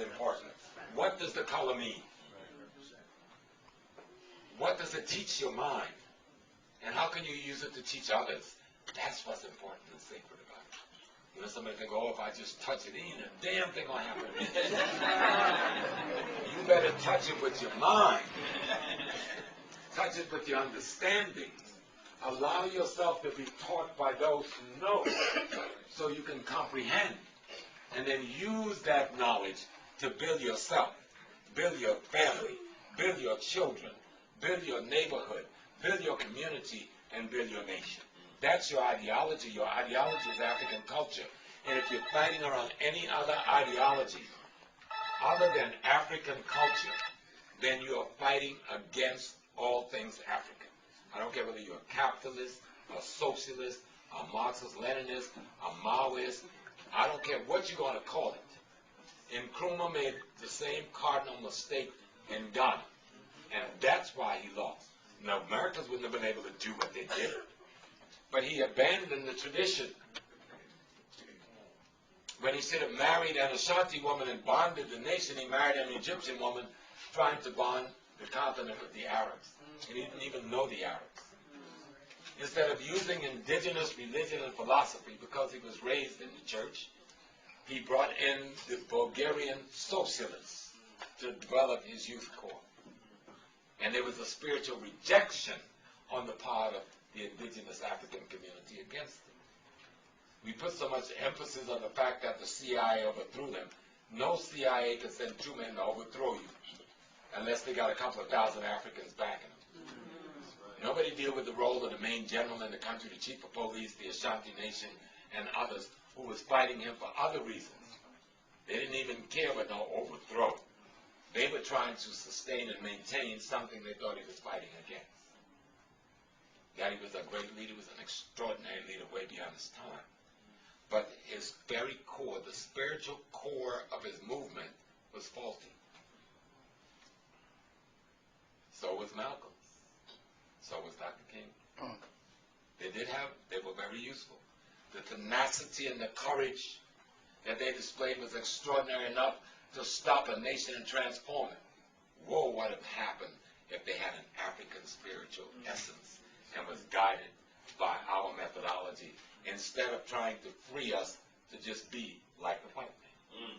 important. What does the color mean? What does it teach your mind? And how can you use it to teach others? That's what's important and sacred about it. You know, somebody think, oh, if I just touch it, ain't a damn thing gonna happen to me. You better touch it with your mind. Touch it with your understanding. Allow yourself to be taught by those who know so you can comprehend. And then use that knowledge to build yourself, build your family, build your children, build your neighborhood, build your community, and build your nation. That's your ideology. Your ideology is African culture. And if you're fighting around any other ideology other than African culture, then you are fighting against all things African. I don't care whether you're a capitalist, a socialist, a Marxist-Leninist, a Maoist. I don't care what you're going to call it. Nkrumah made the same cardinal mistake in Ghana, and that's why he lost. Now, Americans wouldn't have been able to do what they did, but he abandoned the tradition. When he should have married an Ashanti woman and bonded the nation, he married an Egyptian woman trying to bond the continent with the Arabs. And he didn't even know the Arabs. Instead of using indigenous religion and philosophy, because he was raised in the church, he brought in the Bulgarian socialists to develop his youth corps. And there was a spiritual rejection on the part of the indigenous African community against him. We put so much emphasis on the fact that the CIA overthrew them. No CIA can send 2 men to overthrow you unless they got a couple of thousand Africans backing them. Nobody deal with the role of the main general in the country, the chief of police, the Ashanti Nation, and others who was fighting him for other reasons. They didn't even care about no overthrow. They were trying to sustain and maintain something they thought he was fighting against. That he was a great leader, was an extraordinary leader way beyond his time. But his very core, the spiritual core of his movement, was faulty. So was Malcolm. So was Dr. King. They were very useful. The tenacity and the courage that they displayed was extraordinary enough to stop a nation and transform it. Whoa, what would have happened if they had an African spiritual essence and was guided by our methodology instead of trying to free us to just be like the white man.